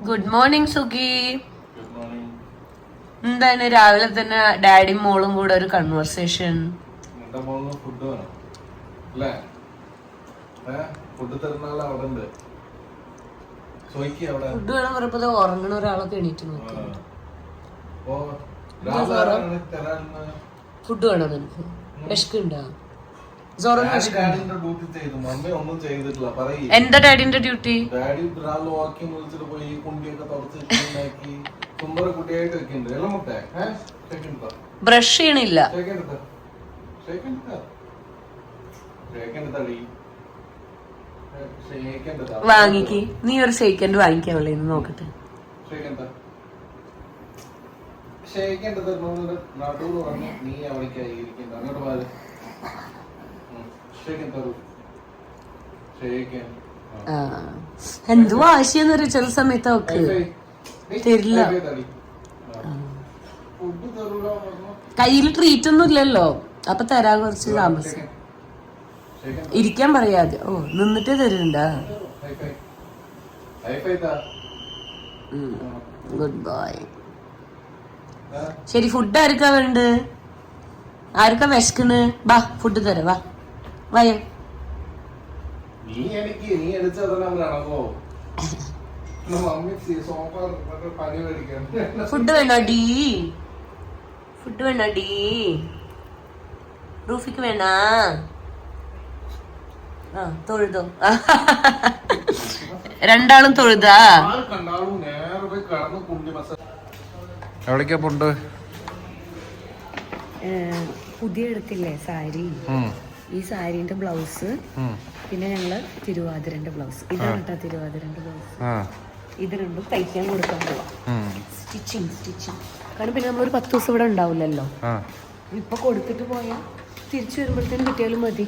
Good morning Sukhi. എന്താണ് രാവിലെ തന്നെ ഡാഡിയും മോളും കൂടെ ഒരു കൺവെർസേഷൻ? ഫുഡ് വേണം പറഞ്ഞപ്പോ ഉറങ്ങണ ഒരാളൊക്കെ എണീറ്റ് നോക്കി. ഫുഡ് വേണോ നിനക്ക്? വിശക്കുണ്ടോ? എന്താ ഡാഡിന്റെ ഡ്യൂട്ടി? ബ്രഷ് ചെയ്യണില്ല. വാങ്ങിക്ക്, നീ ഒരു സെക്കൻഡ് വാങ്ങിക്കാവുള്ളേ നോക്കട്ടെ. എന്തു വാശിയെന്നൊരു ചില സമയത്ത് അവക്ക് തരില്ല. കയ്യിൽ ട്രീറ്റ് ഒന്നും ഇല്ലല്ലോ, അപ്പൊ തരാൻ കുറച്ച് താമസം. ഇരിക്കാൻ പറയാതെ. ഓ, നിന്നിട്ട് തരുന്നുണ്ട. Good boy. ശരി, ഫുഡ് ആർക്കാ വേണ്ട? ആർക്കാ വിശക്കണ്? വാ, ഫുഡ് തരാം. വാ വായോ. ഫുഡ് വേണോ ഡീ? ഫുഡ് വേണോ ഡീ? റൂഫിക്ക് വേണാ? തൊഴുതോ? രണ്ടാളും തൊഴുതാ? എവിടേക്കാ പോണ്ട്? പുതിയ എടുത്തില്ലേ സാരി, ഈ സാരിന്റെ ബ്ലൗസ്, പിന്നെ ഞങ്ങള് തിരുവാതിരന്റെ ബ്ലൗസ്. ഇതാണ് കേട്ടോ തിരുവാതിരന്റെ ബ്ലൗസ്. ഇത് രണ്ടും തയ്ക്കാൻ കൊടുക്കാൻ പോവാം. സ്റ്റിച്ചിങ് കാരണം പിന്നെ നമ്മളൊരു 10 ദിവസം ഇവിടെ ഉണ്ടാവില്ലല്ലോ. ഇപ്പൊ കൊടുത്തിട്ട് പോയാ തിരിച്ചു വരുമ്പോഴത്തേനും കിട്ടിയാലും മതി.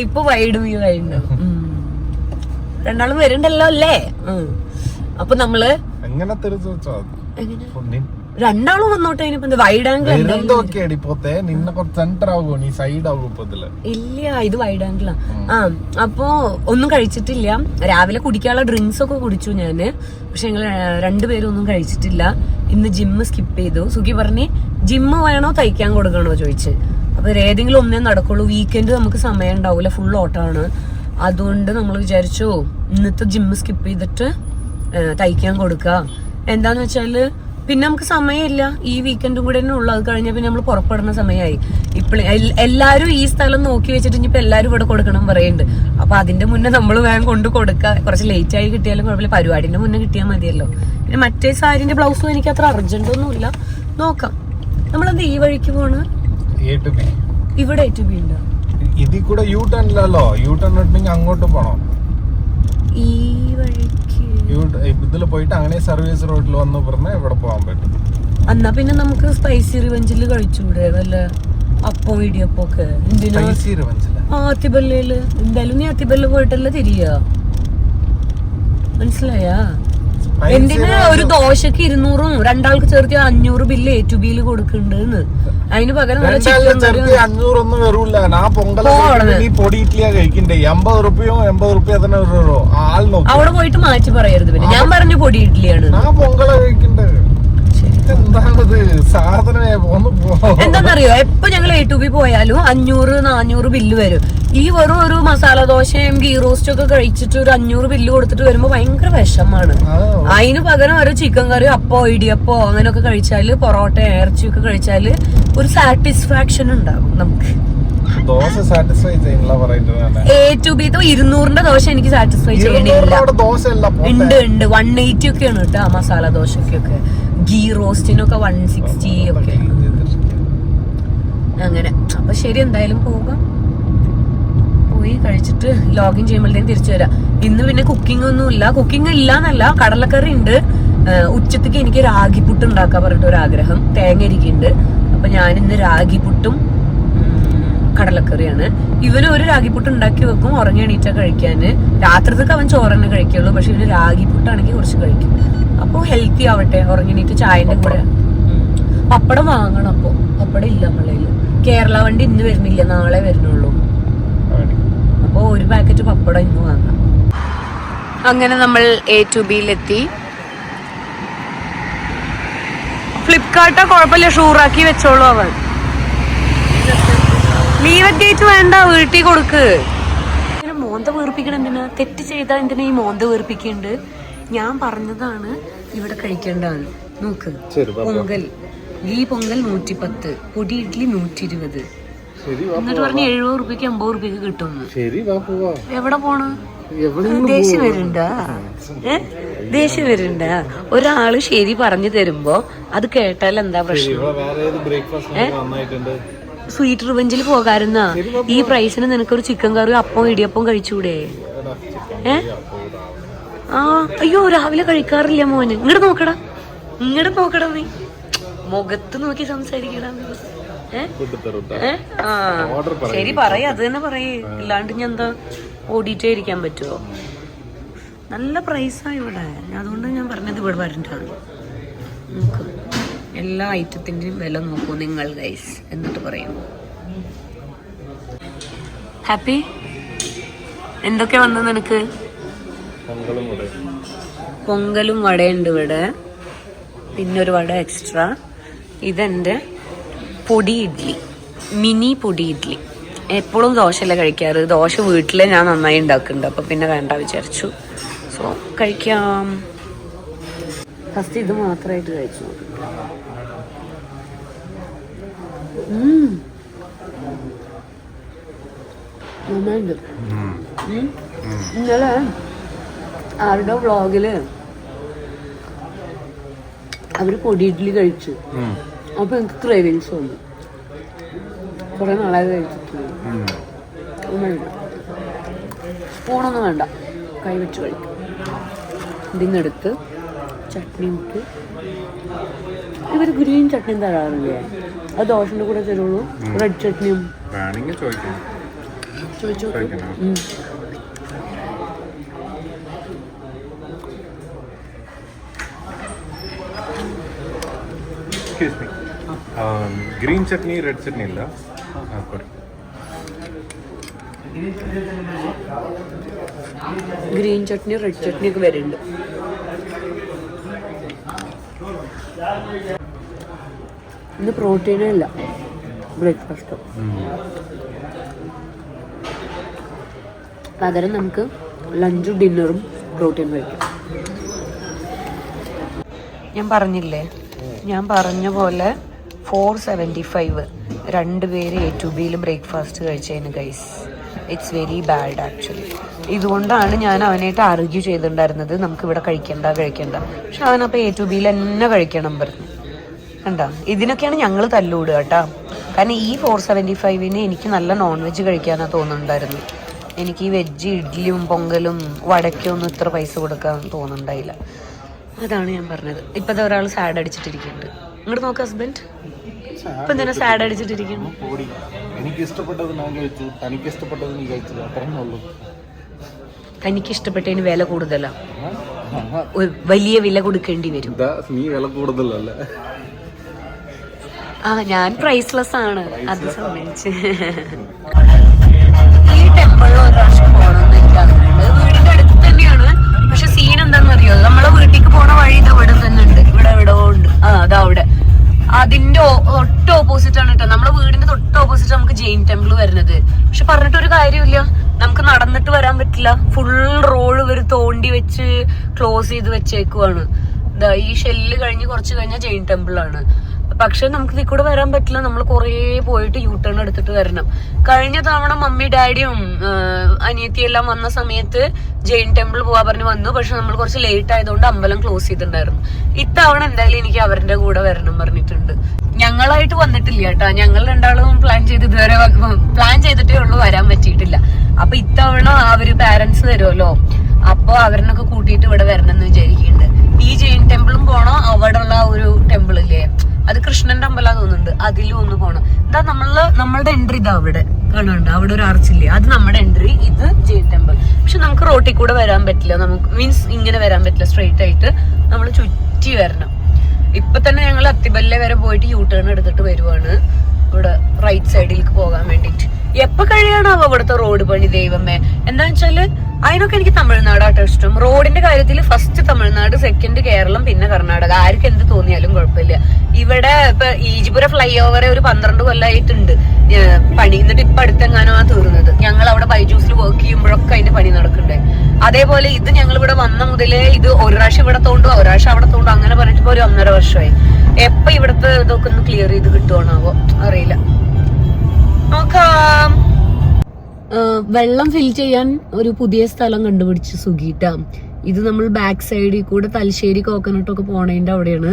ഇപ്പൊ വൈഡ് വ്യൂ ആയിട്ടുണ്ടാവും. രണ്ടാളും വരുന്നുണ്ടല്ലോ അല്ലേ? അപ്പൊ നമ്മള് രണ്ടാളും വന്നോട്ടെ. വൈഡ് ആംഗിൾ ഇല്ല, ഇത് വൈഡ് ആംഗിളാ. അപ്പൊ ഒന്നും കഴിച്ചിട്ടില്ല. രാവിലെ കുടിക്കാനുള്ള ഡ്രിങ്ക്സ് ഒക്കെ കുടിച്ചു ഞാന്. പക്ഷെ ഞങ്ങൾ രണ്ടുപേരും ഒന്നും കഴിച്ചിട്ടില്ല. ഇന്ന് ജിമ്മ് സ്കിപ്പ് ചെയ്തു. സുഖി പറഞ്ഞ് ജിമ്മ് വേണോ തയ്ക്കാൻ കൊടുക്കണോ ചോദിച്ച്. അപ്പൊ ഏതെങ്കിലും ഒന്നേ നടക്കുള്ളൂ. വീക്കെൻഡ് നമുക്ക് സമയം ഉണ്ടാവൂല, ഫുൾ ഓട്ടമാണ്. അതുകൊണ്ട് നമ്മൾ വിചാരിച്ചു ഇന്നത്തെ ജിമ്മ് സ്കിപ്പ് ചെയ്തിട്ട് തയ്ക്കാൻ കൊടുക്കുക. എന്താന്ന് വെച്ചാല് പിന്നെ നമുക്ക് സമയമില്ല. ഈ വീക്കെൻഡും കൂടെ തന്നെ ഉള്ളു. അത് കഴിഞ്ഞാൽ പിന്നെ നമ്മൾ പുറപ്പെടുന്ന സമയമായി. ഇപ്പോഴും എല്ലാരും ഈ സ്ഥലം നോക്കി വെച്ചിട്ട് ഇനിയിപ്പോ എല്ലാരും ഇവിടെ കൊടുക്കണം പറയുന്നുണ്ട്. അപ്പൊ അതിന്റെ മുന്നേ നമ്മൾ വേഗം കൊണ്ട് കൊടുക്കുക. കുറച്ച് ലേറ്റ് ആയി കിട്ടിയാലും കുഴപ്പമില്ല, പരിപാടിന്റെ മുന്നേ കിട്ടിയാൽ മതിയല്ലോ. പിന്നെ മറ്റേ സാരിന്റെ ബ്ലൗസും എനിക്ക് അത്ര അർജന്റ് ഒന്നും ഇല്ല, നോക്കാം. നമ്മളെന്താ ഈ വഴിക്ക് പോണ്? ഇവിടെ A to B ഉണ്ട്. ഇതിൽ കൂടെ യു ടേൺ ഇല്ലല്ലോ. യു ടേൺ ഇട്ടുണ്ടെങ്കിൽ അങ്ങോട്ട് പോണം. ഈ വഴിക്ക് ഇതില് പോയിട്ട് അങ്ങനെ സർവീസ് റോഡിൽ വന്ന് പറഞ്ഞാൽ ഇവിടെ പോകാൻ പറ്റും. എന്നാ പിന്നെ നമുക്ക് സ്പൈസി റിവഞ്ചില് കഴിച്ചൂടെ വല്ല അപ്പം ഇടിയപ്പം ഒക്കെ? ആത്തിബല്ലയില് എന്തായാലും നീ ആത്തിബല്ല പോയിട്ടല്ലേ തിരിയാ, മനസ്സിലായാ? എന്തിനാ ഒരു ദോശക്ക് 200, രണ്ടാൾക്ക് ചേർത്ത് 500 ബില്ല് A to B ല് കൊടുക്കണ്ടെന്ന്. അതിന് പകരം അവിടെ പോയിട്ട് മാറ്റി പറയരുത്. പിന്നെ ഞാൻ പറഞ്ഞ പൊടി ഇഡ്ഡലിയാണ്. എന്താന്നറിയോ, എപ്പൊ ഞങ്ങൾ A to B പോയാലും 500-400 ബില്ല് വരും. ഈ വെറും ഒരു മസാല ദോശയും ഗീ റോസ്റ്റും ഒക്കെ കഴിച്ചിട്ട് ഒരു 500 ബില്ല് കൊടുത്തിട്ട് വരുമ്പോ ഭയങ്കര വിഷമാണ്. അതിന് പകരം ഒരു ചിക്കൻ കറി, അപ്പോ ഇടിയപ്പോ അങ്ങനെയൊക്കെ കഴിച്ചാല്, പൊറോട്ട ഇറച്ചിയൊക്കെ കഴിച്ചാല് ഒരു സാറ്റിസ്ഫാക്ഷൻ ഉണ്ടാകും നമുക്ക്. A to B 200ന്റെ ദോശ എനിക്ക് സാറ്റിസ്ഫൈ ചെയ്യണില്ല. ഉണ്ട് 180 ഒക്കെയാണ് കേട്ടോ മസാല ദോശക്കൊക്കെ. ഗീ റോസ്റ്റിനൊക്കെ 160 ഒക്കെ അങ്ങനെ. അപ്പൊ ശരി, എന്തായാലും പോകാം. പോയി കഴിച്ചിട്ട് ലോഗിൻ ചെയ്യുമ്പോഴത്തേക്കും തിരിച്ചു വരാം. ഇന്ന് പിന്നെ കുക്കിംഗ് ഒന്നും ഇല്ല. കുക്കിംഗ് ഇല്ലാന്നല്ല, കടലക്കറി ഉണ്ട്. ഉച്ചത്തേക്ക് എനിക്ക് രാഗിപ്പുട്ട് ഉണ്ടാക്കാൻ പറഞ്ഞിട്ട് ഒരു ആഗ്രഹം. തേങ്ങ ഇരിക്കുന്നുണ്ട്. അപ്പൊ ഞാൻ ഇന്ന് രാഗിപ്പുട്ടും കടലക്കറിയാണ്. ഇവന് ഒരു രാഗിപ്പുട്ട് ഉണ്ടാക്കി വെക്കും, ഉറങ്ങി എണീറ്റാ കഴിക്കാന്. രാത്രിത്തേക്ക് അവൻ ചോറന്നെ കഴിക്കുള്ളൂ. പക്ഷെ ഇവന് രാഗിപ്പുട്ടാണെങ്കിൽ കുറച്ച് കഴിക്കും. അപ്പൊ ഹെൽത്തി ആവട്ടെ. ഉറങ്ങി എണീറ്റ് ചായന്റെ കൂടെ പപ്പടം വാങ്ങണം. അപ്പൊ പപ്പടം ഇല്ല നമ്മളെ. കേരള വണ്ടി ഇന്ന് വരുന്നില്ല, നാളെ വരുന്നുള്ളൂ. അപ്പോൾ ഒരു പാക്കറ്റ് പപ്പടം ഇന്ന് വാങ്ങാം. അങ്ങനെ നമ്മൾ A-Bയിലെത്തി. ഫ്ലിപ്കാർട്ട് കുഴപ്പമില്ല, ഷൂറാക്കി വെച്ചോളൂ. അവൻ ലീവ് എത്തിയിട്ട് വേണ്ട, വീട്ടിൽ കൊടുക്ക്. ഇങ്ങനെ മോന്ത വീർപ്പിക്കണം എന്തിനാ? തെറ്റ് ചെയ്താൽ എന്തിനാ ഈ മോന്ത വീർപ്പിക്കുന്നുണ്ട്? ഞാൻ പറഞ്ഞതാണ് ഇവിടെ കഴിക്കേണ്ടതാണ്. നോക്ക്, പൊങ്കൽ, ഈ പൊങ്കൽ 110, പൊടി ഇഡ്ഡലി 120. എന്നിട്ട് പറഞ്ഞ് 70 റുപ്യക്ക് 50 റുപ്യക്ക് കിട്ടുന്നു. എവിടെ പോണ? ദേഷ്യം വരുന്നുണ്ട? ഒരാള് ശരി പറഞ്ഞു തരുമ്പോ അത് കേട്ടാൽ എന്താ പ്രശ്നം? സ്വീറ്റ് റിവഞ്ചിൽ പോകാറുന്നാ. ഈ പ്രൈസിന് നിനക്കൊരു ചിക്കൻ കറി അപ്പം ഇടിയപ്പം കഴിച്ചൂടെ? അയ്യോ, രാവിലെ കഴിക്കാറില്ല മോന്. ഇങ്ങോട്ട് നോക്കടാ നീ, മുഖത്ത് നോക്കി സംസാരിക്കടാ. ശരി പറയ, അത് തന്നെ പറയേ, അല്ലാണ്ട് ഞാൻ എന്താ ഓടിയിട്ടേ ഇരിക്കാൻ പറ്റുമോ? നല്ല പ്രൈസാ ഇവിടെ, അതുകൊണ്ട് ഞാൻ പറഞ്ഞത് ഇവിടെ വരണ്ടാണ്. നോക്ക്, എല്ലാ ഐറ്റത്തിന്റെയും വില നോക്കൂ നിങ്ങൾ ഗൈസ്, എന്നിട്ട് പറയും. ഹാപ്പി? എന്തൊക്കെ വന്നു നിനക്ക്? പൊങ്കലും വടയുണ്ട് ഇവിടെ, പിന്നെ ഒരു വട എക്സ്ട്രാ. ഇതെന്റെ പൊടി ഇഡ്ഡലി, മിനി പൊടി ഇഡ്ഡലി. എപ്പോഴും ദോശയല്ല കഴിക്കാറ്, ദോശ വീട്ടിലെ ഞാൻ നന്നായി ഉണ്ടാക്കുന്നുണ്ട്, അപ്പൊ പിന്നെ വേണ്ട വിചാരിച്ചു. സോ കഴിക്കാം. ഫസ്റ്റ് ഇത് മാത്രമായിട്ട് കഴിച്ചു. നന്നായിട്ട്. ഇന്നലെ ആരുടെ വ്ളോഗില് അവര് പൊടി ഇഡ്ഡലി കഴിച്ചു. അപ്പൊ എനിക്ക് ക്രേവിങ്സ് വന്നു. കുറെ നാളായി കഴിച്ചിട്ടില്ല. സ്പൂണൊന്നും വേണ്ട, കൈ വെച്ച് കഴിക്കും. ഇതിന്നെടുത്ത് ചട്നി ഇട്ട്. ഇവർ ഗ്രീൻ ചട്നി തരാറില്ലേ? അത് ദോശന്റെ കൂടെ തരുള്ളൂ. റെഡ് ചട്നിയും ചോദിച്ചു. ഗ്രീൻ ചട്നി, റെഡ് ചട്നി ഇല്ല. ഗ്രീൻ ചട്നി, റെഡ് ചട്നി ഒക്കെ വരുന്നുണ്ട്. ഇന്ന് പ്രോട്ടീനേ ഇല്ല ബ്രേക്ക്ഫാസ്റ്റ്. പകരം നമുക്ക് ലഞ്ചും ഡിന്നറും പ്രോട്ടീൻ കഴിക്കാം. ഞാൻ പറഞ്ഞ പോലെ 475 രണ്ടുപേര് A-Bയിൽ ബ്രേക്ക്ഫാസ്റ്റ് കഴിച്ചതിന് guys. It's very bad actually. ഇതുകൊണ്ടാണ് ഞാൻ അവനായിട്ട് ആർഗ്യൂ ചെയ്തിട്ടുണ്ടായിരുന്നത് നമുക്കിവിടെ കഴിക്കണ്ട. പക്ഷെ അവനപ്പോൾ A-Bയിൽ തന്നെ കഴിക്കണം പറഞ്ഞു. കണ്ട, ഇതിനൊക്കെയാണ് ഞങ്ങൾ തല്ലൂടുക കേട്ടോ. കാരണം ഈ 475 എനിക്ക് നല്ല നോൺ വെജ് കഴിക്കാനാണ് തോന്നുന്നുണ്ടായിരുന്നു. എനിക്ക് ഈ വെജ് ഇഡ്ഡലിയും പൊങ്കലും വടക്കൊന്നും ഇത്ര പൈസ കൊടുക്കാൻ തോന്നുന്നുണ്ടായില്ല. അതാണ് ഞാൻ പറഞ്ഞത്. ഇപ്പത്തെ ഒരാൾ സാഡ് അടിച്ചിട്ടിരിക്കുന്നുണ്ട്. ഇങ്ങോട്ട് നോക്ക് ഹസ്ബൻഡ്, ഇപ്പൊ എന്തിനാ സാഡ് അടിച്ചിട്ടിരിക്കുന്നു? എനിക്ക് ഇഷ്ടപ്പെട്ടത് ഞാൻ കഴിച്ചു, തനിക്ക് ഇഷ്ടപ്പെട്ടത് നീ കഴിച്ചില്ല, അത്രേ ഉള്ളൂ. തനിക്ക് ഇഷ്ടപ്പെട്ടതിന് വില കൂടുതലാ, വലിയ വില കൊടുക്കേണ്ടി വരും. നീ വില കൂടുതലല്ലേ? ഞാൻ പ്രൈസ്ലെസ് ആണ്, അത് സംബന്ധിച്ച്. ഈ ടെമ്പിളിൽ ഒരു പ്രാവശ്യം പോകണമെന്ന് എനിക്ക് ആഗ്രഹമുണ്ട്. വീടിന്റെ അടുത്ത് തന്നെയാണ്. പക്ഷെ സീൻ എന്താണെന്നറിയോ, നമ്മളെ വീട്ടിലേക്ക് പോണ വഴി ഇത് ഇവിടെ തന്നെ ഉണ്ട്. ഇവിടെ ഉണ്ട്. അതാ അവിടെ. അതിന്റെ തൊട്ട് ഓപ്പോസിറ്റ് ആണ് കേട്ടോ, നമ്മുടെ വീടിന്റെ തൊട്ട് ഓപ്പോസിറ്റ് നമുക്ക് ജെയിൻ ടെമ്പിൾ വരുന്നത്. പക്ഷെ പറഞ്ഞിട്ടൊരു കാര്യമില്ല, നമുക്ക് നടന്നിട്ട് വരാൻ പറ്റില്ല. ഫുൾ റോഡ് ഇവര് തോണ്ടി വെച്ച് ക്ലോസ് ചെയ്ത് വെച്ചേക്കുവാണ്. ഈ ഷെല്ല് കഴിഞ്ഞ് കുറച്ച് കഴിഞ്ഞാൽ ജെയിൻ ടെമ്പിൾ ആണ്. പക്ഷെ നമുക്ക് ഇതിൽ കൂടെ വരാൻ പറ്റില്ല. നമ്മൾ കുറേ പോയിട്ട് യൂ ടേൺ എടുത്തിട്ട് വരണം. കഴിഞ്ഞ തവണ മമ്മി ഡാഡിയും അനിയത്തി എല്ലാം വന്ന സമയത്ത് ജെയിൻ ടെമ്പിൾ പോവാ പറഞ്ഞ് വന്നു. പക്ഷെ നമ്മൾ കുറച്ച് ലേറ്റ് ആയതുകൊണ്ട് അമ്പലം ക്ലോസ് ചെയ്തിട്ടുണ്ടായിരുന്നു. ഇത്തവണ എന്തായാലും എനിക്ക് അവരുടെ കൂടെ വരണം പറഞ്ഞിട്ടുണ്ട്. ഞങ്ങളായിട്ട് വന്നിട്ടില്ല കേട്ടോ, ഞങ്ങൾ രണ്ടാളും പ്ലാൻ ചെയ്തിട്ടേ ഉള്ളൂ, വരാൻ പറ്റിയിട്ടില്ല. അപ്പൊ ഇത്തവണ അവര് പാരന്റ്സ് വരുമല്ലോ, അപ്പൊ അവരിനൊക്കെ കൂട്ടിയിട്ട് ഇവിടെ വരണം എന്ന് വിചാരിക്കുന്നുണ്ട്. ഈ ജെയിൻ ടെമ്പിളും പോണം, അവിടെ ഉള്ള ഒരു ടെമ്പിൾ ഇല്ലേ, അത് കൃഷ്ണന്റെ അമ്പലം തോന്നുന്നുണ്ട്, അതിലും ഒന്ന് പോണം. എന്താ നമ്മളുടെ എൻട്രി ഇതാ അവിടെ കാണുന്നുണ്ട്, അവിടെ ഒരു ആർച്ചില്ലേ, അത് നമ്മുടെ എൻട്രി. ഇത് ജെയിൻ ടെമ്പിൾ. പക്ഷെ നമുക്ക് റോട്ടിൽ കൂടെ വരാൻ പറ്റില്ല, നമുക്ക് മീൻസ് ഇങ്ങനെ വരാൻ പറ്റില്ല. സ്ട്രെയിറ്റ് ആയിട്ട് നമ്മൾ ചുറ്റി വരണം. ഇപ്പൊ തന്നെ ഞങ്ങൾ അത്തിബല്ലെ വരെ പോയിട്ട് യൂ ടേൺ എടുത്തിട്ട് വരുവാണ് ഇവിടെ റൈറ്റ് സൈഡിലേക്ക് പോകാൻ വേണ്ടിട്ട്. എപ്പൊ കഴിയാണാവോ ഇവിടുത്തെ റോഡ് പണി ദൈവമേ. എന്താന്ന് വെച്ചാല് അതിനൊക്കെ എനിക്ക് തമിഴ്നാടാട്ടോ ഇഷ്ടം. റോഡിന്റെ കാര്യത്തിൽ ഫസ്റ്റ് തമിഴ്നാട്, സെക്കൻഡ് കേരളം, പിന്നെ കർണാടക. ആർക്ക് എന്ത് തോന്നിയാലും കുഴപ്പമില്ല. ഇവിടെ ഇപ്പൊ ഈജിപുര ഫ്ലൈ ഓവർ ഒരു 12 കൊല്ലമായിട്ടുണ്ട് പണി. എന്നിട്ട് ഇപ്പൊ അടുത്തെങ്ങാനോ തീർന്നത്. ഞങ്ങൾ അവിടെ ബൈജൂസിൽ വർക്ക് ചെയ്യുമ്പോഴൊക്കെ അതിന്റെ പണി നടക്കണ്ടേ. അതേപോലെ ഇത് ഞങ്ങൾ ഇവിടെ വന്ന മുതലേ ഇത് ഒരു പ്രാവശ്യം ഇവിടെ തോണ്ടോ ഒരു പ്രാവശ്യം അവിടെ തോണ്ടോ അങ്ങനെ പറഞ്ഞിട്ട് ഇപ്പൊ ഒരു 1.5 വർഷമായി. എപ്പൊ ഇവിടുത്തെ ഇതൊക്കെ ഒന്ന് ക്ലിയർ ചെയ്ത് കിട്ടുവാണാവോ അറിയില്ല. നോക്കാം. വെള്ളം ഫിൽ ചെയ്യാൻ ഒരു പുതിയ സ്ഥലം കണ്ടുപിടിച്ച് സുഖീട്ട. ഇത് നമ്മൾ ബാക്ക് സൈഡിൽ കൂടെ തലശ്ശേരി കോക്കനട്ടൊക്കെ പോണതിന്റെ അവിടെയാണ്.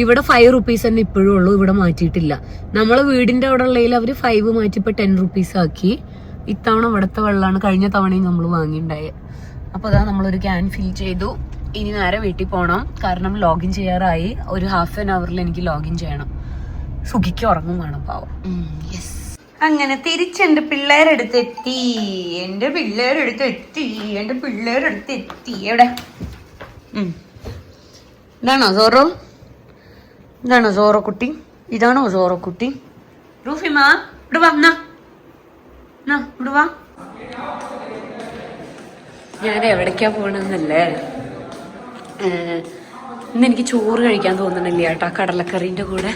ഇവിടെ 5 റുപ്പീസ് തന്നെ ഇപ്പോഴും ഉള്ളൂ, ഇവിടെ മാറ്റിയിട്ടില്ല. നമ്മളെ വീടിന്റെ അവിടെ ഉള്ളതിൽ അവര് 5 മാറ്റി ഇപ്പൊ 10 റുപ്പീസ് ആക്കി. ഇത്തവണ ഇവിടുത്തെ വെള്ളമാണ് കഴിഞ്ഞ തവണയും നമ്മൾ വാങ്ങിണ്ടായത്. അപ്പൊ അതാ നമ്മളൊരു ക്യാൻ ഫിൽ ചെയ്തു. ഇനി നേരെ വീട്ടിൽ പോകണം, കാരണം ലോഗിൻ ചെയ്യാറായി. ഒരു ഹാഫ് ആൻ അവറിൽ എനിക്ക് ലോഗിൻ ചെയ്യണം. സുഖിക്ക് ഉറങ്ങും വേണം പാവം. യെസ്. അങ്ങനെ തിരിച്ചെന്റെ പിള്ളേരെടുത്തെത്തി. എന്റെ പിള്ളേരെടുത്തെത്തി. എവിടെ? ഇതാണോ സോറോ? ഇതാണോ സോറോ കുട്ടി? ഇതാണോ സോറോ കുട്ടി? റൂഫിമ ഇവിടെ വാ. ഇവിടെ വാ. ഞാൻ എവിടേക്കാ പോണെന്നല്ലേ, ഇന്ന് എനിക്ക് ചോറ് കഴിക്കാൻ തോന്നണില്ല കേട്ടോ കടലക്കറീൻ്റെ കൂടെ.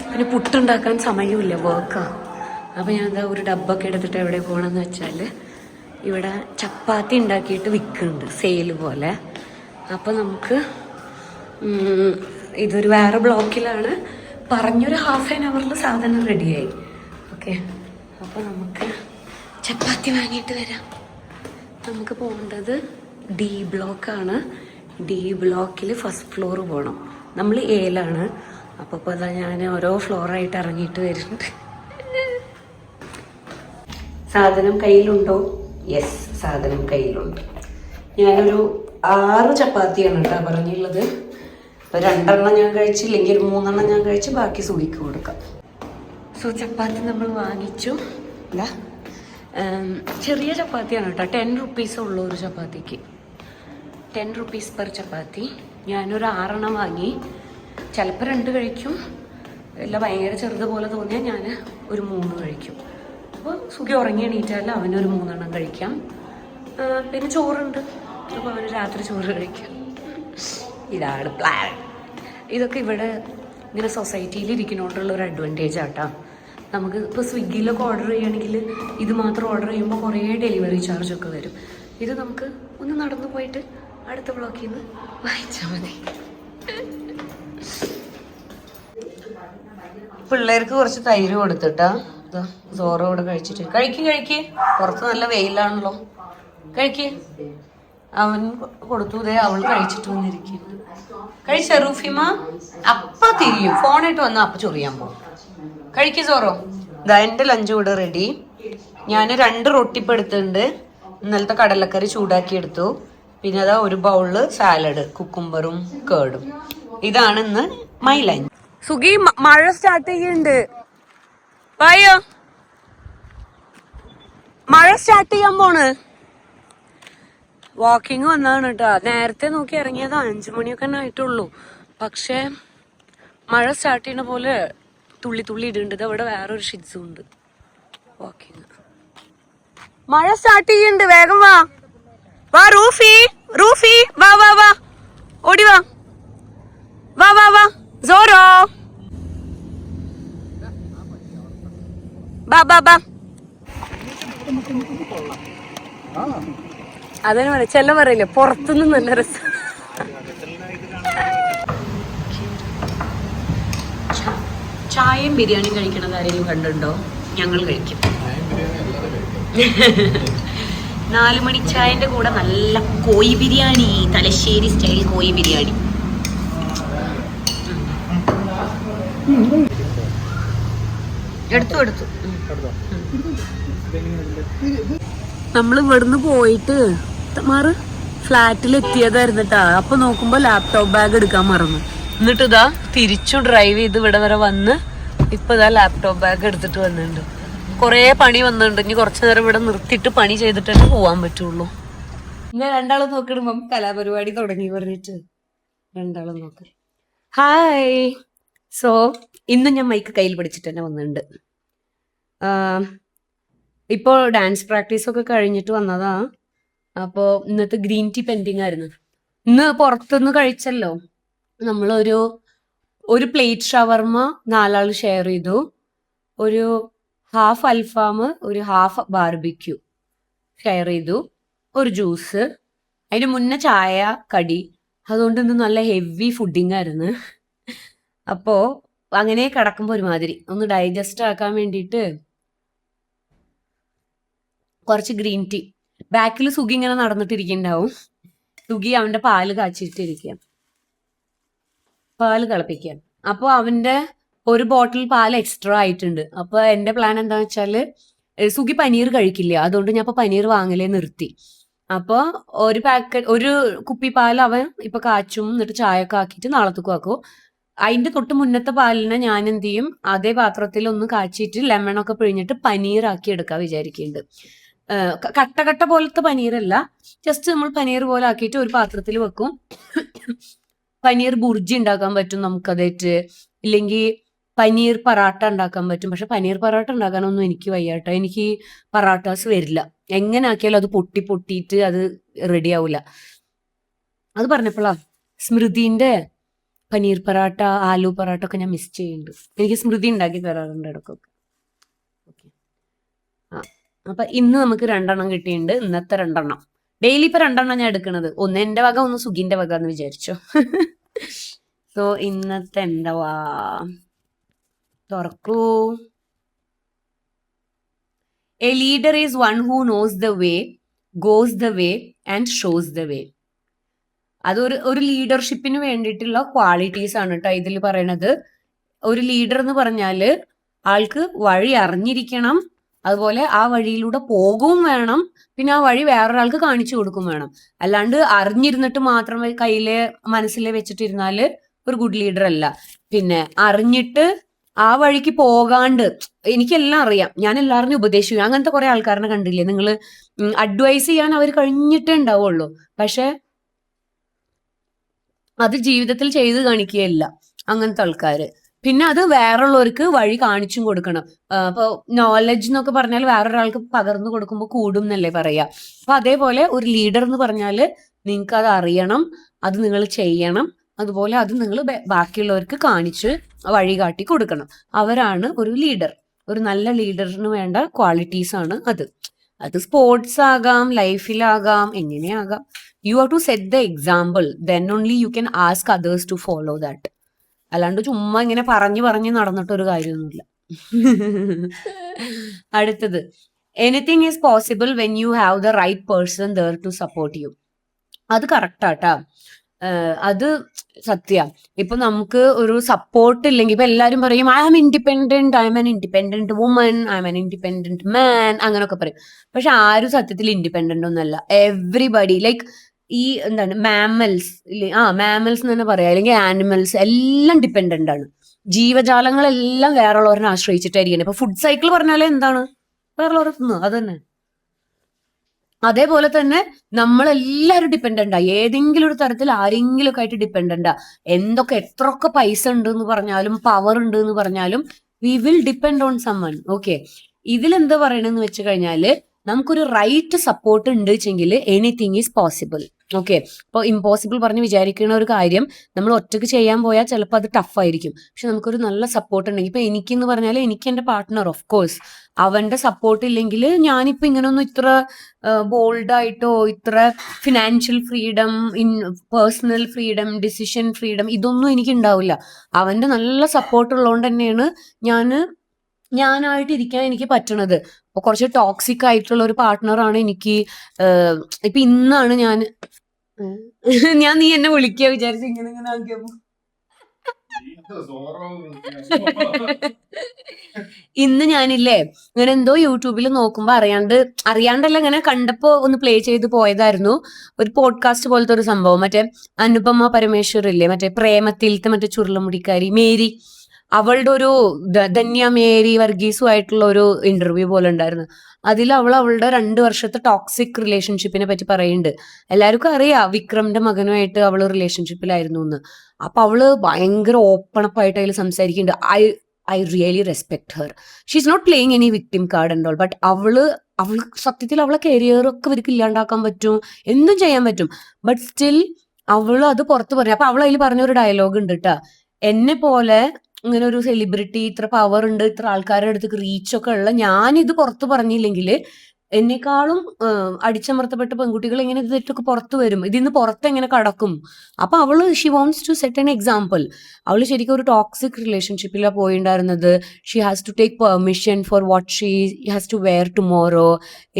പിന്നെ പുട്ടുണ്ടാക്കാൻ സമയമില്ല, വർക്കാ. അപ്പം ഞാൻ എന്താ ഒരു ഡബ്ബൊക്കെ എടുത്തിട്ട് എവിടെ പോകണമെന്ന് വെച്ചാൽ ഇവിടെ ചപ്പാത്തി ഉണ്ടാക്കിയിട്ട് വിൽക്കുന്നുണ്ട് സെയിൽ പോലെ. അപ്പം നമുക്ക് ഇതൊരു വേറെ ബ്ലോക്കിലാണ്, പറഞ്ഞൊരു ഹാഫ് ആൻ അവറിൽ സാധനം റെഡിയായി. ഓക്കെ, അപ്പോൾ നമുക്ക് ചപ്പാത്തി വാങ്ങിയിട്ട് വരാം. നമുക്ക് പോകേണ്ടത് ഡി ബ്ലോക്കാണ്. ഡി ബ്ലോക്കിൽ ഫസ്റ്റ് ഫ്ലോർ പോകണം. നമ്മൾ എയിലാണ്. അപ്പോൾ അതാ ഞാൻ ഓരോ ഫ്ലോറായിട്ട് ഇറങ്ങിയിട്ട് വരുന്നുണ്ട്. സാധനം കയ്യിലുണ്ടോ? യെസ്, സാധനം കയ്യിലുണ്ട്. ഞാനൊരു 6 ചപ്പാത്തിയാണ് കേട്ടോ പറഞ്ഞുള്ളത്. ഇപ്പോൾ 2 ഞാൻ കഴിച്ചില്ലെങ്കിൽ ഒരു 3 ഞാൻ കഴിച്ച് ബാക്കി സുഖിക്ക് കൊടുക്കാം. സോ ചപ്പാത്തി നമ്മൾ വാങ്ങിച്ചു. അല്ല, ചെറിയ ചപ്പാത്തിയാണ് കേട്ടോ. 10 റുപ്പീസ് ഉള്ളൂ ഒരു ചപ്പാത്തിക്ക്. 10 റുപ്പീസ് പെർ ചപ്പാത്തി. ഞാനൊരു 6 വാങ്ങി. ചിലപ്പോൾ 2 കഴിക്കും, ഇല്ല ഭയങ്കര ചെറുതുപോലെ തോന്നിയാൽ ഞാൻ ഒരു 3 കഴിക്കും. അപ്പോൾ സുഖി ഉറങ്ങി എണീറ്റാൽ അവനൊരു 3 കഴിക്കാം. പിന്നെ ചോറുണ്ട്, അപ്പോൾ അവന് രാത്രി ചോറ് കഴിക്കാം. ഇതാണ് പ്ലാൻ. ഇതൊക്കെ ഇവിടെ ഇങ്ങനെ സൊസൈറ്റിയിൽ ഇരിക്കുന്നതുകൊണ്ടുള്ള ഒരു അഡ്വാൻറ്റേജ് ആട്ടോ. നമുക്ക് ഇപ്പോൾ സ്വിഗ്ഗിയിലൊക്കെ ഓർഡർ ചെയ്യുകയാണെങ്കിൽ ഇത് മാത്രം ഓർഡർ ചെയ്യുമ്പോൾ കുറേ ഡെലിവറി ചാർജൊക്കെ വരും. ഇത് നമുക്ക് ഒന്ന് നടന്നു പോയിട്ട് അടുത്ത ബ്ലോക്കിൽ നിന്ന് വാങ്ങിച്ചാൽ മതി. പിള്ളേർക്ക് കുറച്ച് തൈര് കൊടുത്തിട്ടാ സോറ ഇവിടെ കഴിച്ചിട്ട് കഴിക്ക്. പുറത്ത് നല്ല വെയിലാണല്ലോ, കഴിക്ക്. അവൻ കൊടുത്തു, ഇതേ അവൾ കഴിച്ചിട്ട് വന്നിരിക്കുന്നു. കഴിച്ച റൂഫിമ? അപ്പ തിരിയും, ഫോണായിട്ട് വന്നാൽ അപ്പ ചൊറിയാൻ പോകും. കഴിക്ക് സോറോ. ഇതാ എൻ്റെ ലഞ്ച് ഇവിടെ റെഡി. ഞാൻ 2 റൊട്ടിപ്പ് എടുത്തിട്ടുണ്ട്. ഇന്നലത്തെ കടലക്കറി ചൂടാക്കി എടുത്തു. പിന്നെ അതാ ഒരു ബൗളില് സാലഡ്, കുക്കുംബറും കേടും. ഇതാണ് ഇന്ന് മൈ ലഞ്ച്. സുഖി മഴ സ്റ്റാർട്ട് ചെയ്യുന്നുണ്ട്. വായോ, മഴ സ്റ്റാർട്ട് ചെയ്യാൻ പോണ്. വാക്കിങ് വന്നതാണ് കേട്ടോ. നേരത്തെ നോക്കി ഇറങ്ങിയത് 5 മണിയൊക്കെ ആയിട്ടുള്ളൂ. പക്ഷെ മഴ സ്റ്റാർട്ട് ചെയ്യുന്ന പോലെ തുള്ളി ഇടുന്നുണ്ട്. അവിടെ വേറൊരു ഷിറ്റ്സും ഉണ്ട്. വാക്കിങ്. മഴ സ്റ്റാർട്ട് ചെയ്യുന്നുണ്ട്, വേഗം വാ. വാ റൂഫി വാ ഓടി വാ സോറോ ബാ. അതിന് പറയാം, ചെല്ല പറയില്ലേ പുറത്തുനിന്ന് നല്ല രസം. ചായയും ബിരിയാണിയും കഴിക്കണത് ആരെങ്കിലും കണ്ടുണ്ടോ? ഞങ്ങൾ കഴിക്കും. 4 മണി ചായന്റെ കൂടെ നല്ല കോഴി ബിരിയാണി, തലശ്ശേരി സ്റ്റൈൽ കോഴി ബിരിയാണി. എടുത്തു. നമ്മൾ ഇവിടുന്ന് പോയിട്ട് ഫ്ലാറ്റിൽ എത്തിയതായിരുന്നു കേട്ടാ. അപ്പൊ നോക്കുമ്പോ ലാപ്ടോപ്പ് ബാഗ് എടുക്കാൻ മറന്നു. എന്നിട്ട് ഇതാ തിരിച്ചു ഡ്രൈവ് ചെയ്ത് ഇവിടെ വരെ വന്ന് ഇപ്പൊ ഇതാ ലാപ്ടോപ്പ് ബാഗ് എടുത്തിട്ട് വന്നിട്ടുണ്ട്. കൊറേ പണി വന്നിട്ടുണ്ട്. ഇനി കുറച്ചു നേരം ഇവിടെ നിർത്തിയിട്ട് പണി ചെയ്തിട്ടേ പോവാൻ പറ്റുള്ളൂ. ഞാൻ 2 നോക്കിടുമ്പോ കലാപരിപാടി തുടങ്ങി പറഞ്ഞിട്ട് 2 നോക്ക്. ഹായ്. സോ ഇന്ന് ഞാൻ മൈക്ക് കയ്യിൽ പിടിച്ചിട്ട് തന്നെ വന്നിട്ടുണ്ട്. ഇപ്പോൾ ഡാൻസ് പ്രാക്ടീസ് ഒക്കെ കഴിഞ്ഞിട്ട് വന്നതാ. അപ്പോ ഇന്നത്തെ ഗ്രീൻ ടീ പെൻഡിങ് ആയിരുന്നു. ഇന്ന് പുറത്തുനിന്ന് കഴിച്ചല്ലോ. ഒരു പ്ലേറ്റ് ഷവർമ 4 ആള് ഷെയർ ചെയ്തു. ഒരു ഹാഫ് അൽഫാം, ഒരു ഹാഫ് ബാർബിക്യൂ ഷെയർ ചെയ്തു. ഒരു ജ്യൂസ്, അതിന് മുന്നേ ചായ, കടി. അതുകൊണ്ട് ഇന്ന് നല്ല ഹെവി ഫുഡിങ് ആയിരുന്നു. അപ്പോ അങ്ങനെ കിടക്കുമ്പോ ഒരുമാതിരി ഒന്ന് ഡൈജസ്റ്റ് ആക്കാൻ വേണ്ടിയിട്ട് കുറച്ച് ഗ്രീൻ ടീ. ബാക്കിൽ സുഖി ഇങ്ങനെ നടന്നിട്ടിരിക്കുന്നുണ്ടാവും. സുഖി അവന്റെ പാല് കാച്ചിട്ടിരിക്കുക, പാല് തിളപ്പിക്കുക. അപ്പൊ അവന്റെ ഒരു ബോട്ടിൽ പാൽ എക്സ്ട്രാ ആയിട്ടുണ്ട്. അപ്പൊ എന്റെ പ്ലാൻ എന്താന്ന് വെച്ചാല് സുഖി പനീർ കഴിക്കില്ല, അതുകൊണ്ട് ഞാൻ ഇപ്പൊ പനീർ വാങ്ങലേ നിർത്തി. അപ്പൊ ഒരു കുപ്പി പാൽ അവൻ ഇപ്പൊ കാച്ചും, എന്നിട്ട് ചായയൊക്കെ ആക്കിയിട്ട് നാളത്തേക്കും ആക്കും. അതിന്റെ തൊട്ട് മുന്നത്തെ പാലിനെ ഞാൻ എന്ത് ചെയ്യും, അതേ പാത്രത്തിൽ ഒന്ന് കാച്ചിട്ട് ലെമണൊക്കെ പിഴിഞ്ഞിട്ട് പനീറാക്കി എടുക്കാൻ വിചാരിക്കുന്നുണ്ട്. കട്ട കട്ട പോലത്തെ പനീറല്ല, ജസ്റ്റ് നമ്മൾ പനീർ പോലെ ആക്കിയിട്ട് ഒരു പാത്രത്തിൽ വെക്കും. പനീർ ബുർജി ഉണ്ടാക്കാൻ പറ്റും നമുക്കതായിട്ട്, ഇല്ലെങ്കിൽ പനീർ പറാട്ട ഉണ്ടാക്കാൻ പറ്റും. പക്ഷെ പനീർ പറാട്ട ഉണ്ടാക്കാനൊന്നും എനിക്ക് വയ്യാട്ടോ. എനിക്ക് പറാട്ടാസ് വരില്ല. എങ്ങനെ ആക്കിയാലും അത് പൊട്ടിയിട്ട് അത് റെഡി ആവില്ല. അത് പറഞ്ഞപ്പോഴാ സ്മൃതിന്റെ പനീർ പറാട്ട, ആലു പറാട്ട ഒക്കെ ഞാൻ മിസ് ചെയ്യുന്നുണ്ട്. എനിക്ക് സ്മൃതി ഉണ്ടാക്കി തരാറുണ്ട് ഇടയ്ക്കൊക്കെ. ഓക്കെ, അപ്പൊ ഇന്ന് നമുക്ക് 2 കിട്ടിയിട്ടുണ്ട്. ഇന്നത്തെ 2. ഡെയിലി ഇപ്പൊ 2 ഞാൻ എടുക്കണത്. ഒന്ന് എന്റെ വക, ഒന്ന് സുഖിന്റെ വക എന്ന് വിചാരിച്ചോ. സോ ഇന്നത്തെ എന്താ തുറക്കൂ. A leader is one who knows the way, goes the way and shows the way. ഒരു ലീഡർഷിപ്പിന് വേണ്ടിയിട്ടുള്ള ക്വാളിറ്റീസ് ആണ് കേട്ടോ ഇതിൽ പറയണത്. ഒരു ലീഡർ എന്ന് പറഞ്ഞാല് ആൾക്ക് വഴി അറിഞ്ഞിരിക്കണം, അതുപോലെ ആ വഴിയിലൂടെ പോകും വേണം, പിന്നെ ആ വഴി വേറൊരാൾക്ക് കാണിച്ചു കൊടുക്കും വേണം. അല്ലാണ്ട് അറിഞ്ഞിരുന്നിട്ട് മാത്രം കയ്യിലെ മനസ്സിലെ വെച്ചിട്ടിരുന്നാല് ഒരു ഗുഡ് ലീഡർ അല്ല. പിന്നെ അറിഞ്ഞിട്ട് ആ വഴിക്ക് പോകാണ്ട്, എനിക്കെല്ലാം അറിയാം, ഞാൻ എല്ലാവരും ഉപദേശിക്കും, അങ്ങനത്തെ കുറെ ആൾക്കാരെ കണ്ടില്ലേ നിങ്ങൾ? അഡ്വൈസ് ചെയ്യാൻ അവർ കഴിഞ്ഞിട്ടേ ഉണ്ടാവുള്ളൂ, പക്ഷെ അത് ജീവിതത്തിൽ ചെയ്ത് കാണിക്കുകയില്ല അങ്ങനത്തെ ആൾക്കാര്. പിന്നെ അത് വേറുള്ളവർക്ക് വഴി കാണിച്ചും കൊടുക്കണം. അപ്പൊ നോളജ് എന്നൊക്കെ പറഞ്ഞാൽ വേറൊരാൾക്ക് പകർന്നു കൊടുക്കുമ്പോൾ കൂടും എന്നല്ലേ പറയാ. അപ്പൊ അതേപോലെ ഒരു ലീഡർ എന്ന് പറഞ്ഞാല് നിങ്ങൾക്ക് അത് അറിയണം, അത് നിങ്ങൾ ചെയ്യണം, അതുപോലെ അത് നിങ്ങൾ ബാക്കിയുള്ളവർക്ക് കാണിച്ച് വഴി കാട്ടി കൊടുക്കണം. അവരാണ് ഒരു ലീഡർ. ഒരു നല്ല ലീഡറിന് വേണ്ട ക്വാളിറ്റീസ് ആണ് അത് സ്പോർട്സ് ആകാം, ലൈഫിലാകാം, എങ്ങനെയാകാം. You have to set the example, then only you can ask others to follow that. അല്ലാണ്ട് ചുമ്മാ ഇങ്ങനെ പറഞ്ഞു നടന്നിട്ടൊരു കാര്യമൊന്നുമില്ല. അടുത്തത്, anything is possible when you have the right person there to support you. അത് കറക്റ്റാട്ടാ. അത് സത്യ. ഇപ്പൊ നമുക്ക് ഒരു സപ്പോർട്ട് ഇല്ലെങ്കിൽ, ഇപ്പൊ എല്ലാരും പറയും I am independent, I am an independent woman, I am an independent man, അങ്ങനൊക്കെ പറയും. പക്ഷെ ആരും സത്യത്തിൽ ഇൻഡിപെൻഡന്റ് ഒന്നല്ല. എവ്രിബഡി ലൈക്ക് ഈ എന്താണ് മാമൽസ് എന്ന് തന്നെ പറയാം, അല്ലെങ്കിൽ ആനിമൽസ് എല്ലാം ഡിപെൻഡന്റ് ആണ്. ജീവജാലങ്ങളെല്ലാം വേറുള്ളവരെ ആശ്രയിച്ചിട്ടായിരിക്കണം. ഇപ്പൊ ഫുഡ് സൈക്കിൾ പറഞ്ഞാലേ എന്താണ്, വേറുള്ളവരെ തിന്നുക, അത് തന്നെ. അതേപോലെ തന്നെ നമ്മളെല്ലാവരും ഡിപ്പെൻഡന്റാ, ഏതെങ്കിലും ഒരു തരത്തിൽ ആരെങ്കിലും ഒക്കെ ആയിട്ട് ഡിപ്പെൻഡന്റാ. എത്രയൊക്കെ പൈസ ഉണ്ട് എന്ന് പറഞ്ഞാലും, പവർ ഉണ്ട് എന്ന് പറഞ്ഞാലും, we will depend on someone. Okay, ഇതിലെന്താ പറയണെന്ന് വെച്ച് കഴിഞ്ഞാല് നമുക്കൊരു റൈറ്റ് സപ്പോർട്ട് ഉണ്ട് വെച്ചെങ്കിൽ എനിത്തിങ് ഈസ് പോസിബിൾ. ഓക്കെ, ഇപ്പോൾ ഇമ്പോസിബിൾ പറഞ്ഞ് വിചാരിക്കുന്ന ഒരു കാര്യം നമ്മൾ ഒറ്റയ്ക്ക് ചെയ്യാൻ പോയാൽ ചിലപ്പോൾ അത് ടഫായിരിക്കും. പക്ഷെ നമുക്കൊരു നല്ല സപ്പോർട്ട് ഉണ്ടെങ്കിൽ, ഇപ്പൊ എനിക്കെന്ന് പറഞ്ഞാൽ എനിക്ക് എൻ്റെ പാർട്ട്ണർ, ഓഫ് കോഴ്സ് അവന്റെ സപ്പോർട്ട് ഇല്ലെങ്കിൽ ഞാനിപ്പോ ഇങ്ങനൊന്നും ഇത്ര ബോൾഡായിട്ടോ ഇത്ര financial freedom, personal freedom, decision freedom ഇതൊന്നും എനിക്ക് ഉണ്ടാവില്ല. അവന്റെ നല്ല സപ്പോർട്ട് ഉള്ളതുകൊണ്ട് തന്നെയാണ് ഞാനായിട്ട് ഇരിക്കാൻ എനിക്ക് പറ്റണത്. അപ്പൊ കുറച്ച് ടോക്സിക് ആയിട്ടുള്ള ഒരു പാർട്ട്ണറാണ് എനിക്ക്. ഇപ്പൊ ഇന്നാണ് ഞാൻ നീ എന്നെ വിളിക്കുക വിചാരിച്ചു ഇങ്ങനെ ആക്കിയപ്പോ ഇന്ന് ഞാനില്ലേ ഇങ്ങനെ എന്തോ യൂട്യൂബിൽ നോക്കുമ്പോ അറിയാണ്ടല്ല ഇങ്ങനെ കണ്ടപ്പോ ഒന്ന് പ്ലേ ചെയ്ത് പോയതായിരുന്നു. ഒരു പോഡ്കാസ്റ്റ് പോലത്തെ ഒരു സംഭവം, മറ്റേ അനുപമ പരമേശ്വർ ഇല്ലേ, മറ്റേ പ്രേമത്തിലത്തെ മറ്റേ ചുരുളമുടിക്കാരി മേരി, അവളുടെ ഒരു ധന്യ മേരി വർഗീസുമായിട്ടുള്ള ഒരു ഇന്റർവ്യൂ പോലെ ഉണ്ടായിരുന്നു. അതിൽ അവളുടെ 2 വർഷത്തെ ടോക്സിക് റിലേഷൻഷിപ്പിനെ പറ്റി പറയുന്നുണ്ട്. എല്ലാവർക്കും അറിയാം വിക്രമിന്റെ മകനുമായിട്ട് അവള് റിലേഷൻഷിപ്പിലായിരുന്നു എന്ന്. അപ്പൊ അവള് ഭയങ്കര ഓപ്പൺ അപ്പ് ആയിട്ട് അതിൽ സംസാരിക്കുന്നുണ്ട്. I really respect her. She is not playing any victim card and all. But അവള് സത്യത്തിൽ അവളെ കരിയറൊക്കെ ഇവർക്ക് ഇല്ലാണ്ടാക്കാൻ പറ്റും, എന്തും ചെയ്യാൻ പറ്റും. ബട്ട് സ്റ്റിൽ അവള് അത് പുറത്ത് പറഞ്ഞു. അപ്പൊ അവൾ അതിൽ പറഞ്ഞൊരു ഡയലോഗ് ഉണ്ട് കേട്ടാ, എന്നെ പോലെ ഇങ്ങനെ ഒരു സെലിബ്രിറ്റി, ഇത്ര പവർ ഉണ്ട്, ഇത്ര ആൾക്കാരുടെ അടുത്ത് റീച്ച് ഒക്കെ ഉള്ള ഞാനിത് പുറത്ത് പറഞ്ഞില്ലെങ്കിൽ എന്നെക്കാളും അടിച്ചമർത്തപ്പെട്ട പെൺകുട്ടികൾ എങ്ങനെ ഇത് തെറ്റൊക്കെ പുറത്ത് വരും, ഇതിന്ന് പുറത്ത് എങ്ങനെ കടക്കും. അപ്പൊ അവള് she wants to set an example. അവള് ശരിക്കും ഒരു ടോക്സിക് റിലേഷൻഷിപ്പിലാണ് പോയിണ്ടായിരുന്നത്. She has to take permission for what she has to wear tomorrow.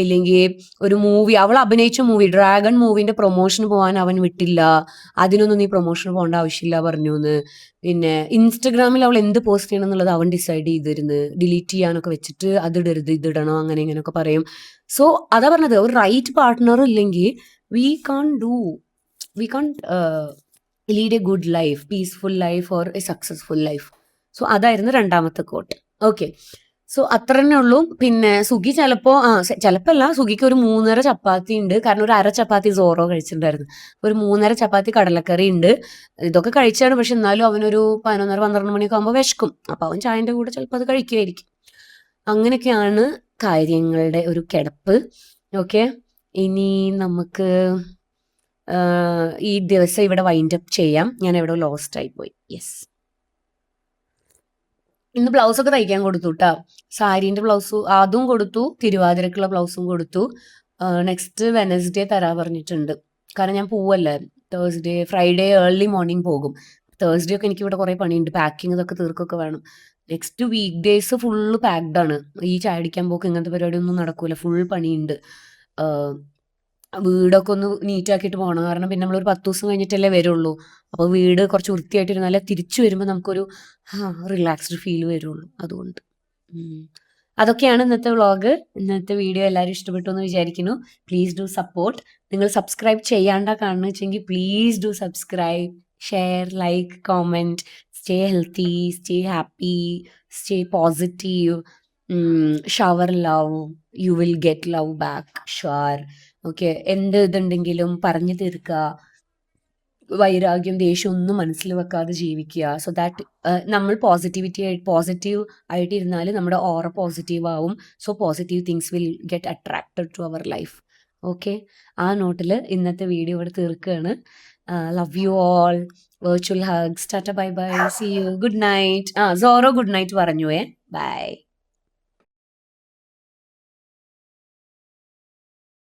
ഇല്ലെങ്കിൽ ഒരു മൂവി, അവൾ അഭിനയിച്ച മൂവി ഡ്രാഗൺ മൂവിന്റെ പ്രൊമോഷന് പോകാൻ അവൻ വിട്ടില്ല. അതിനൊന്നും നീ പ്രൊമോഷന് പോകേണ്ട ആവശ്യമില്ല പറഞ്ഞു എന്ന്. പിന്നെ ഇൻസ്റ്റഗ്രാമിൽ അവൾ എന്ത് പോസ്റ്റ് ചെയ്യണം എന്നുള്ളത് അവൻ ഡിസൈഡ് ചെയ്തിരുന്നു. ഡിലീറ്റ് ചെയ്യാനൊക്കെ വെച്ചിട്ട് അത് ഇടരുത്, ഇതിടണോ, അങ്ങനെ ഇങ്ങനെയൊക്കെ പറയും. സോ അതാ പറഞ്ഞത്, ഒരു റൈറ്റ് പാർട്ട്ണർ ഇല്ലെങ്കിൽ we can lead a good life, peaceful life or a successful life. So അതായിരുന്നു രണ്ടാമത്തെ കോട്ട്. ഓക്കെ, സോ അത്ര തന്നെ ഉള്ളൂ. പിന്നെ സുഗി ചിലപ്പോ ചിലപ്പല്ല, സുഗിക്ക് ഒരു 3.5 ചപ്പാത്തി ഉണ്ട്. കാരണം ഒരു 1/2 ചപ്പാത്തി സോറോ കഴിച്ചിട്ടുണ്ടായിരുന്നു. ഒരു 3.5 ചപ്പാത്തി കടലക്കറി ഉണ്ട്. ഇതൊക്കെ കഴിച്ചാണ്. പക്ഷെ എന്നാലും അവനൊരു 11-12 മണിയൊക്കെ ആകുമ്പോൾ വിശക്കും. അപ്പൊ അവൻ ചായന്റെ കൂടെ ചിലപ്പോൾ അത് കഴിക്കുമായിരിക്കും. അങ്ങനെയൊക്കെയാണ് കാര്യങ്ങളുടെ ഒരു കിടപ്പ്. ഓക്കെ, ഇനി നമുക്ക് ഈ ദിവസം ഇവിടെ വൈൻഡ് അപ്പ് ചെയ്യാം. ഞാൻ എവിടെ ലോസ്റ്റ് ആയി പോയി. യെസ്, ഇന്ന് ബ്ലൗസ് ഒക്കെ തയ്ക്കാൻ കൊടുത്തു കേട്ടാ. സാരീന്റെ ബ്ലൗസ് അതും കൊടുത്തു, തിരുവാതിരക്കുള്ള ബ്ലൗസും കൊടുത്തു. നെക്സ്റ്റ് വെനസ്ഡേ തരാ പറഞ്ഞിട്ടുണ്ട്. കാരണം ഞാൻ പോവല്ലേ, തേഴ്സ്ഡേ ഫ്രൈഡേ ഏർലി മോർണിംഗ് പോകും. തേഴ്സ്ഡേ ഒക്കെ എനിക്ക് ഇവിടെ കുറെ പണിയുണ്ട്, പാക്കിംഗ് ഇതൊക്കെ തീർക്കൊക്കെ വേണം. Next week days full packed ആണ്. ഈ ചാടിക്കാൻ പോക്ക് ഇങ്ങനത്തെ പരിപാടി ഒന്നും നടക്കൂല, ഫുൾ പണിയുണ്ട്. വീടൊക്കെ ഒന്ന് നീറ്റ് ആക്കിയിട്ട് പോകണം. കാരണം പിന്നെ നമ്മളൊരു 10 ദിവസം കഴിഞ്ഞിട്ടല്ലേ വരുള്ളൂ. അപ്പോൾ വീട് കുറച്ച് വൃത്തിയായിട്ടിരുന്നാലേ തിരിച്ചു വരുമ്പോൾ നമുക്കൊരു റിലാക്സ്ഡ് ഫീൽ വരുള്ളൂ. അതുകൊണ്ട് അതൊക്കെയാണ് ഇന്നത്തെ വ്ളോഗ്. ഇന്നത്തെ വീഡിയോ എല്ലാവരും ഇഷ്ടപ്പെട്ടു എന്ന് വിചാരിക്കുന്നു. Please do support. നിങ്ങൾ സബ്സ്ക്രൈബ് ചെയ്യാണ്ട കാണുന്ന വെച്ചെങ്കിൽ please do subscribe, share, like, comment. Stay healthy, stay happy, stay positive. Shower love, you will get love back, sure. Okay, എന്ത് ഇതുണ്ടെങ്കിലും പറഞ്ഞു തീർക്കുക. വൈരാഗ്യം, ദേഷ്യം ഒന്നും മനസ്സിൽ വെക്കാതെ ജീവിക്കുക. സോ ദാറ്റ് നമ്മൾ പോസിറ്റീവ് ആയിട്ട് ഇരുന്നാൽ നമ്മുടെ ഓറ പോസിറ്റീവ് ആവും. So positive things will get attracted to our life. Okay, ആ നോട്ടിൽ ഇന്നത്തെ വീഡിയോ ഇവിടെ തീർക്കുകയാണ്. Love you all. Virtual hugs. Tata, bye bye, see you, good night. സോറോ ഗുഡ് നൈറ്റ് പറഞ്ഞു. ബൈ.